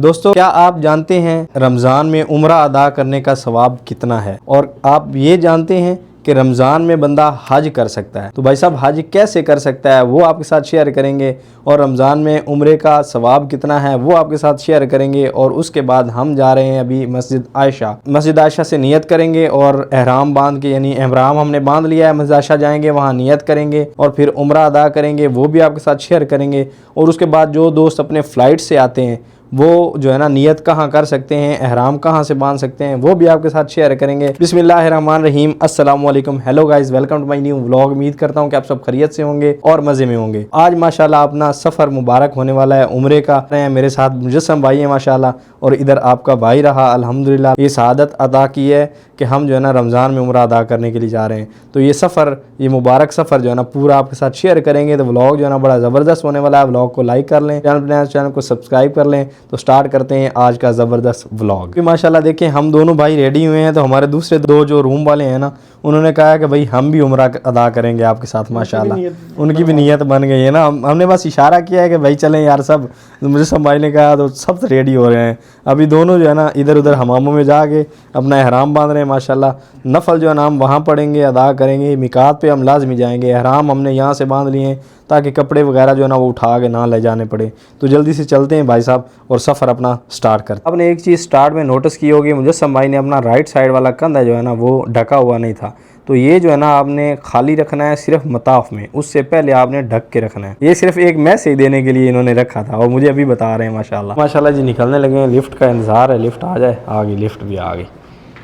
दोस्तों, क्या आप जानते हैं रमज़ान में उम्रा अदा करने का सवाब कितना है? और आप ये जानते हैं कि रमज़ान में बंदा हज कर सकता है। तो भाई साहब, हज कैसे कर सकता है वो आपके साथ शेयर करेंगे, और रमज़ान में उम्रे का सवाब कितना है वो आपके साथ शेयर करेंगे। और उसके बाद हम जा रहे हैं अभी मस्जिद आयशा से नियत करेंगे और एहराम बांध के, यानी एहराम हमने बांध लिया है, मस्जिद आयशा जाएंगे, वहाँ नियत करेंगे और फिर उम्रा अदा करेंगे, वो भी आपके साथ शेयर करेंगे। और उसके बाद जो दोस्त अपने फ़्लाइट से आते हैं वो जो है ना नियत कहाँ कर सकते हैं, एहराम कहाँ से बांध सकते हैं, वो भी आपके साथ शेयर करेंगे। बिस्मिल्लाहिर्रहमानिर्रहीम, अस्सलाम वालेकुम, hello guys, welcome to my new vlog. उम्मीद करता हूँ कि आप सब खैरियत से होंगे और मज़े में होंगे। आज माशाल्लाह अपना सफ़र मुबारक होने वाला है उम्रे का। मेरे साथ मुजस्सम भाई है माशाल्लाह, और इधर आपका भाई रहा। अल्हम्दुलिल्लाह ये सआदत अदा की है कि हम जो है ना रमज़ान में उम्रा अदा करने के लिए जा रहे हैं। तो ये सफ़र, ये मुबारक सफ़र जो है ना पूरा आपके साथ शेयर करेंगे। तो व्लॉग जो है ना बड़ा ज़बरदस्त होने वाला है। व्लॉग को लाइक कर लें, चैनल को सब्सक्राइब कर लें। तो स्टार्ट करते हैं आज का ज़बरदस्त व्लॉग। माशाल्लाह देखिए, हम दोनों भाई रेडी हुए हैं। तो हमारे दूसरे दो जो रूम वाले हैं ना, उन्होंने कहा कि भाई हम भी उम्रा अदा करेंगे आपके साथ। माशाल्लाह उनकी भी नीयत बन गई है ना। हमने बस इशारा किया है कि भाई चलें यार सब। मुझे सब भाई ने कहा तो सब रेडी हो रहे हैं। अभी दोनों जो है ना इधर उधर हमामों में जाके अपना एहराम बांध रहे हैं माशाल्लाह। नफल जो है ना हम वहाँ पढ़ेंगे, अदा करेंगे। मिकात पे हम लाजमी जाएंगे। एहराम हमने यहाँ से बांध लिए हैं ताकि कपड़े वगैरह जो है ना वो उठा के ना ले जाने पड़े। तो जल्दी से चलते हैं भाई साहब और सफ़र अपना स्टार्ट करते हैं। आपने एक चीज़ स्टार्ट में नोटिस की होगी, मुजस्सम भाई ने अपना राइट साइड वाला कंधा जो है ना वो ढका हुआ नहीं था। तो ये जो है ना आपने खाली रखना है सिर्फ मताफ में, उससे पहले आपने ढक के रखना है। ये सिर्फ एक मैसेज देने के लिए इन्होंने रखा था और मुझे अभी बता रहे हैं। माशाल्लाह जी निकलने लगे हैं। लिफ्ट का इंतज़ार है, लिफ्ट आ जाए। आ गई, लिफ्ट भी आ गई।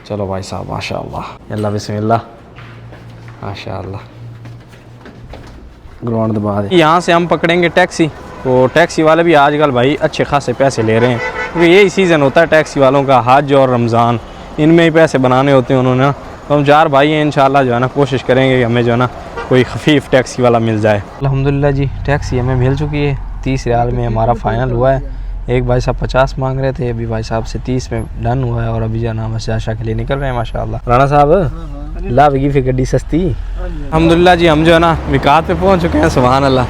चलो भाई साहब, माशाल्लाह, अल्लाह बिस्मिल्लाह, माशाल्लाह। ग्राउंड दबा दे। यहाँ से हम पकड़ेंगे टैक्सी। तो टैक्सी वाले भी आजकल भाई अच्छे खासे पैसे ले रहे हैं, क्योंकि यही सीज़न होता है टैक्सी वालों का, हज और रमज़ान, इनमें ही पैसे बनाने होते हैं उन्होंने। तो हम 4 भाई हैं, इंशाल्लाह जो है ना कोशिश करेंगे कि हमें जो है ना कोई खफीफ टैक्सी वाला मिल जाए। अल्हम्दुलिल्लाह जी टैक्सी हमें मिल चुकी है। 30 रियाल में हमारा फ़ाइनल हुआ है। एक भाई साहब 50 मांग रहे थे, अभी भाई साहब से 30 में डन हुआ है। और अभी जो है ना मस्जिद आयशा के लिए निकल रहे हैं माशाल्लाह। राणा साहब लावेगी फिर गड्डी सस्ती। अल्हम्दुलिल्लाह जी हम जो है ना मिकात पे पहुँच चुके हैं। सुभान अल्लाह।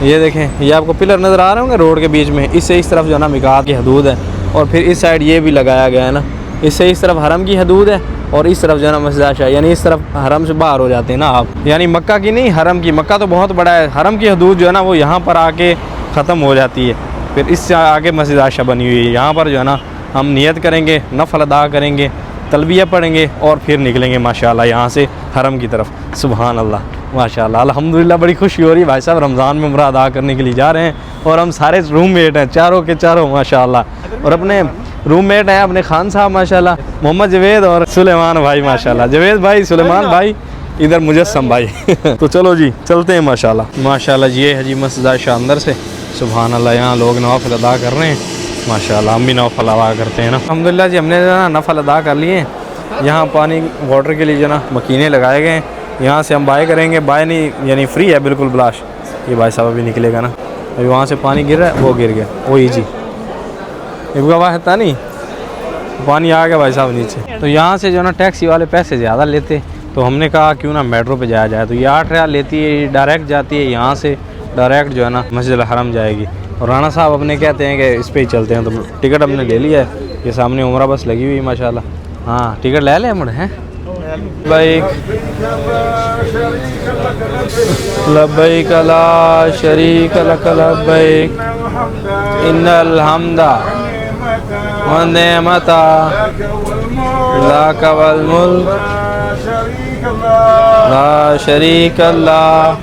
ये देखें, ये आपको पिलर नज़र आ रहे होंगे रोड के बीच में। इससे इस तरफ जो है ना मिकात की हदूद है, और फिर इस साइड ये भी लगाया गया है ना। इससे इस तरफ हरम की हदूद है, और इस तरफ जो है ना मस्जिद आयशा, यानी इस तरफ हरम से बाहर हो जाते हैं ना आप, यानी मक्का की नहीं, हरम की। मक्का तो बहुत बड़ा है, हरम की हदूद जो है ना वो यहाँ पर आके ख़त्म हो जाती है। फिर इससे आगे मस्जिद आयशा बनी हुई है। यहाँ पर जो है ना हम नियत करेंगे, नफल अदा करेंगे, तलबिया पढ़ेंगे और फिर निकलेंगे माशाल्लाह यहाँ से हरम की तरफ। सुभान अल्लाह, माशाल्लाह, अल्हम्दुलिल्लाह। बड़ी खुशी हो रही है भाई साहब, रमज़ान में उम्रा अदा करने के लिए जा रहे हैं। और हम सारे रूममेट हैं, चारों के चारों माशाल्लाह। और अपने रूममेट हैं अपने खान साहब माशाल्लाह, मोहम्मद जवेद और सुलेमान भाई माशाल्लाह। जवेद भाई, सुलेमान भाई, इधर मुजस्सम भाई। तो चलो जी चलते हैं माशाल्लाह। माशाल्लाह ये है जी मस्जिद आयशा अंदर से। सुभान अल्लाह, यहाँ लोग नवाफिल अदा कर रहे हैं माशाल्लाह। हम भी नवाफिल अदा करते हैं ना। अल्हम्दुलिल्लाह जी हमने ना नफल अदा कर लिए हैं। यहाँ पानी वाटर के लिए जो ना मकीने लगाए गए हैं। यहाँ से हम बाय करेंगे, बाय नहीं यानी फ्री है बिल्कुल ब्लाश। ये भाई साहब अभी निकलेगा ना, अभी वहाँ से पानी गिर रहा है, वो गिर गया, वो ही जी एक गवाह था नहीं, पानी आ गया भाई साहब नीचे। तो यहाँ से जो ना टैक्सी वाले पैसे ज़्यादा लेते, तो हमने कहा क्यों ना मेट्रो पे जाया जाए। तो ये 8 रियाल लेती है, डायरेक्ट जाती है, यहाँ से डायरेक्ट जो है ना मस्जिद हरम जाएगी। और राणा साहब अपने कहते हैं कि इस पर ही चलते हैं। तो टिकट हमने ले लिया है, ये सामने उम्रा बस लगी हुई माशाल्लाह। हाँ टिकट ले लें मुझे हैं। लब्बैक लब्बैक ला शरीक लक लब्बैक इन्नल हम्दा व नेमता लक वल मुल्क ला शरीक लक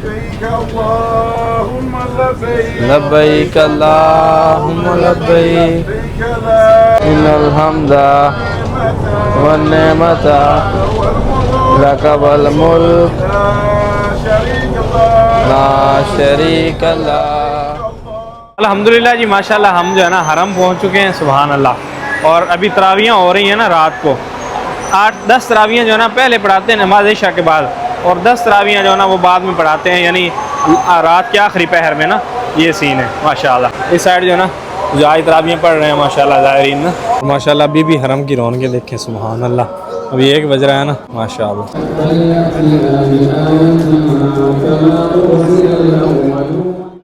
लब्बैक अल्लाहुम्मा लब्बैक इन्नल हम्दा व नेमता लक वल मुल्क ला शरीक लक। अल्हम्दुलिल्लाह जी माशाल्लाह हम जो है ना हरम पहुंच चुके हैं। सुभान अल्लाह। और अभी तरावियाँ हो रही हैं ना रात को। 8-10 तरावियाँ जो है ना पहले पढ़ाते हैं नमाज इशा के बाद, और 10 तरावियाँ जो है ना वो बाद में पढ़ाते हैं, यानी रात के आखिरी पहर में ना। ये सीन है माशाल्लाह। इस साइड जो है ना जायद तरावियाँ पढ़ रहे हैं माशाल्लाह ज़ाहिरीन ना। माशाल्लाह अभी भी हरम की रौनकें देखें। सुभान अल्लाह। अभी 1 बज रहा है ना माशाल्लाह।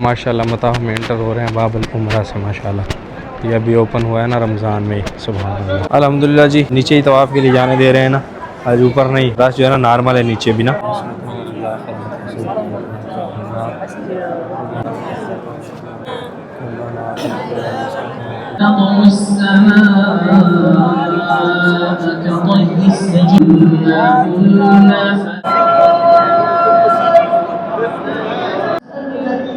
माशाल्लाह मताफ में एंटर हो रहे हैं बाबुल उमरा से माशाल्लाह। ये अभी ओपन हुआ है ना रमज़ान में, सुभान अल्लाह। अल्हम्दुलिल्लाह जी, नीचे ही तवाफ़ के लिए जाने दे रहे हैं ना, आज ऊपर नहीं, बस जो है ना नॉर्मल है नीचे भी ना।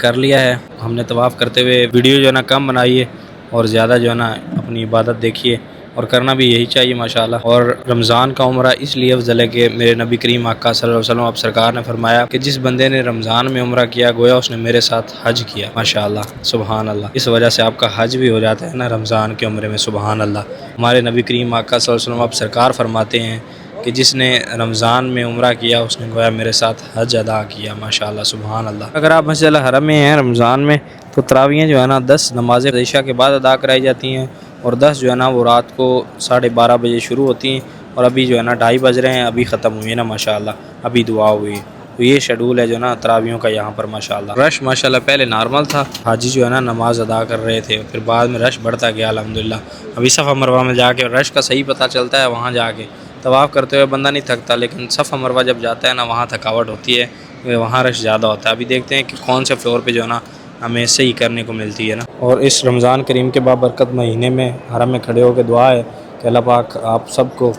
कर लिया है। हमने तवाफ़ करते हुए वीडियो जो है ना कम बनाइए और ज़्यादा जो है ना अपनी इबादत देखिए, और करना भी यही चाहिए माशाल्लाह। और रमज़ान का उम्रा इसलिए अफजल है कि मेरे नबी करीम आका सल्लल्लाहु अलैहि वसल्लम आप सरकार ने फरमाया कि जिस बंदे ने रमज़ान में उम्रा किया गोया उसने मेरे साथ हज किया, माशाल्लाह, सुबहान अल्लाह। इस वजह से आपका हज भी हो जाता है ना रमज़ान के उम्रे में, सुबहान अल्लाह। हमारे नबी करीम आका सल्लल्लाहु अलैहि वसल्लम आप सरकार फरमाते हैं कि जिसने रमज़ान में उम्रा किया उसने गोया मेरे साथ हज अदा किया, माशाल्लाह, सुबहान अल्लाह। अगर आप मस्जिद हरम में हैं रमज़ान में तो तरावियाँ जो है ना 10 नमाज़ें इशा के बाद अदा कराई जाती हैं, और 10 जो है ना वो रात को 12:30 बजे शुरू होती हैं, और अभी जो है ना 2:30 बज रहे हैं, अभी ख़त्म हुई है ना माशाल्लाह, अभी दुआ हुई। तो ये शेड्यूल है जो ना तरावियों का यहाँ पर माशाल्लाह। रश माशाल्लाह पहले नॉर्मल था, हाजी जो है ना नमाज़ अदा कर रहे थे, फिर बाद में रश बढ़ता गया अल्हम्दुलिल्लाह। अभी सफ़ा मरवा में जाके रश का सही पता चलता है, वहाँ जाके तवाफ़ करते हुए बंदा नहीं थकता, लेकिन सफ़ा मरवा जब जाता है ना वहाँ थकावट होती है, वहाँ रश ज़्यादा होता है। अभी देखते हैं कि कौन से फ्लोर पे जो है ना हमें सही करने को मिलती है ना। और इस रमज़ान करीम के बाबरकत महीने में हरम में खड़े होकर दुआ है कि अल्लाह पाक आप सबको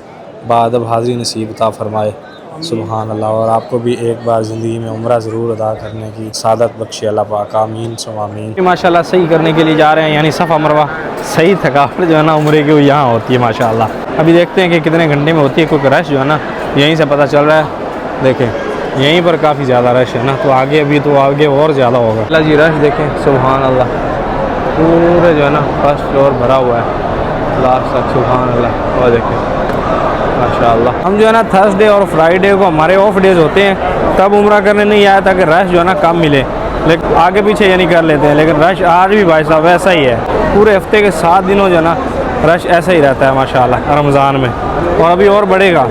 बाअदब हाज़िरी नसीब अता फ़रमाए, सुबहान अल्लाह। और आपको भी एक बार ज़िंदगी में उम्रा ज़रूर अदा करने की सादत बख्शे अल्लाह पाक, आमीन सुम आमीन। माशाल्लाह सही करने के लिए जा रहे हैं, यानी सफ़ा मरवा सही थकावट जो है ना उम्रे की वो यहाँ होती है माशाल्लाह। अभी देखते हैं कि कितने घंटे में होती है, क्योंकि रश जो है ना यहीं से पता चल रहा है, देखें यहीं पर काफ़ी ज़्यादा रश है ना, तो आगे अभी तो आगे और ज़्यादा होगा। अल्लाह जी, रश देखें, सुबहान अल्लाह, पूरे जो है ना फर्स्ट फ्लोर भरा हुआ है लास्ट तक, सुबहान अल्लाह। और देखें माशाअल्लाह। हम जो है ना थर्सडे और फ्राइडे को हमारे ऑफ डेज़ होते हैं, तब उम्रा करने नहीं आया ताकि रश जो है ना कम मिले, लेकिन आगे पीछे यानी कर लेते हैं। लेकिन रश आज भी भाई साहब वैसा ही है, पूरे हफ्ते के 7 दिनों जो है ना रश ऐसा ही रहता है माशाअल्लाह रमज़ान में, और अभी और बढ़ेगा।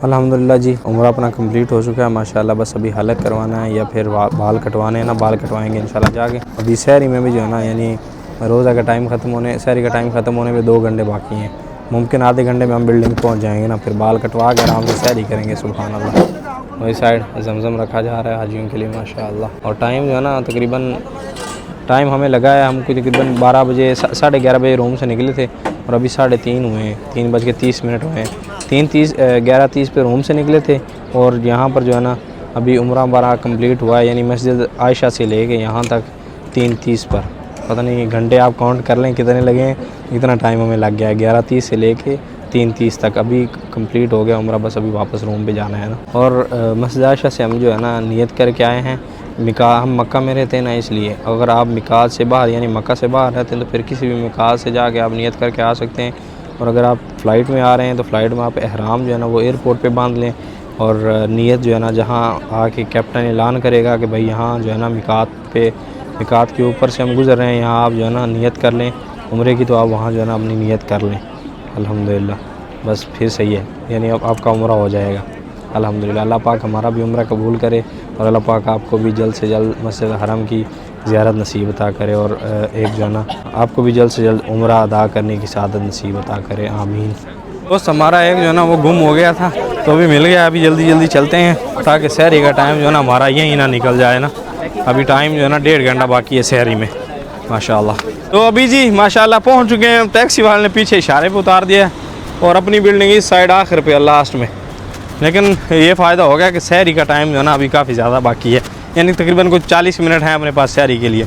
अल्हम्दुलिल्लाह जी, उम्रा अपना कंप्लीट हो चुका है माशाल्लाह। बस अभी हलक करवाना है या फिर बाल कटवाने हैं ना, बाल कटवाएंगे इंशाल्लाह जाके। अभी सहरी में भी जो है ना, यानी रोज़ा का टाइम ख़त्म होने, सहरी का टाइम ख़त्म होने में 2 घंटे बाकी हैं, मुमकिन आधे घंटे में हम बिल्डिंग पहुंच जाएंगे ना, फिर बाल कटवा के आराम से सहरी करेंगे, सुबहान अल्लाह। वही साइड ज़मज़म रखा जा रहा है हाजियों के लिए माशाल्लाह। और टाइम जो है ना तकरीबन टाइम हमें लगा है, हम तकरीबन 12 बजे 11:30 बजे रूम से निकले थे, और अभी 3:30 हुए हैं, 3:30 हुए हैं। 11:30 पे रूम से निकले थे, और यहाँ पर जो है ना अभी उम्रा हमारा कंप्लीट हुआ है, यानी मस्जिद आयशा से लेके यहाँ तक 3:30 पर, पता नहीं घंटे आप काउंट कर लें कितने लगे हैं, इतना टाइम हमें लग गया है। 11:30 से लेके 3:30 तक अभी कंप्लीट हो गया उम्रा, बस अभी वापस रूम पे जाना है ना। और मस्जिद आयशा से हम जो है ना नियत करके आए हैं, हम मक्का में रहते हैं ना, इसलिए अगर आप मिकात से बाहर यानी मक्का से बाहर रहते हैं तो फिर किसी भी मिकात से जाके आप नियत करके आ सकते हैं। और अगर आप फ़्लाइट में आ रहे हैं तो फ़्लाइट में आप एहराम जो है ना वो एयरपोर्ट पे बांध लें, और नियत जो है ना जहाँ आके कैप्टन ऐलान करेगा कि भाई यहाँ जो है ना मिकात के ऊपर से हम गुज़र रहे हैं, यहाँ आप जो है ना नियत कर लें उम्रे की, तो आप वहाँ जो है ना अपनी नियत कर लें अल्हम्दुलिल्लाह, बस फिर सही है, यानी अब आपका उम्रा हो जाएगा अल्हम्दुलिल्लाह। अल्लाह पाक हमारा भी उम्रा कबूल करे, और अल्लाह पाक आपको भी जल्द से जल्द मस्जिद हरम की ज़ियारत नसीब अता करे, और एक जो है ना आपको भी जल्द से जल्द उम्रा अदा करने की सादत नसीब अता करे, आमीन। दोस्त हमारा एक जो है ना वो गुम हो गया था, तो अभी मिल गया। अभी जल्दी जल्दी चलते हैं ताकि सहरी का टाइम जो है ना हमारा यहीं ना निकल जाए ना। अभी टाइम जो है ना 1.5 घंटा बाकी है सहरी में माशाल्लाह। तो अभी जी माशाल्लाह पहुँच चुके हैं। टैक्सी वाले ने पीछे इशारे पर उतार दिया, और अपनी बिल्डिंग इस साइड आखिर पे लास्ट में। लेकिन ये फ़ायदा हो गया कि सहरी का टाइम जो है ना अभी काफ़ी ज़्यादा बाकी है, यानी तकरीबन कुछ 40 मिनट हैं अपने पास सहरी के लिए।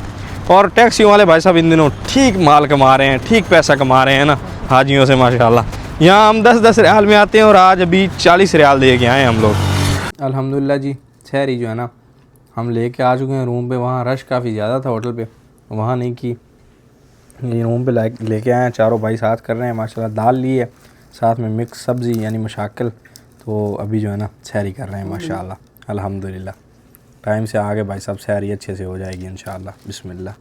और टैक्सी वाले भाई साहब इन दिनों ठीक माल कमा रहे हैं, ठीक पैसा कमा रहे हैं ना हाजियों से माशाल्लाह। यहाँ हम 10-10 रियाल में आते हैं, और आज अभी 40 रियाल दे के आए हम लोग अल्हम्दुलिल्लाह जी। सहरी जो है ना हम लेके आ चुके हैं रूम पे। वहाँ रश काफ़ी ज़्यादा था होटल पे, वहाँ नहीं की, ये रूम पे लेके आए हैं। चारों भाई साथ कर रहे हैं माशाल्लाह। दाल ली है, साथ में मिक्स सब्ज़ी यानी मशाकल। तो अभी जो है ना सहरी कर रहे हैं माशाल्लाह अल्हम्दुलिल्लाह। टाइम से आगे भाई साहब सैरी अच्छे से हो जाएगी इंशाल्लाह। बिस्मिल्लाह।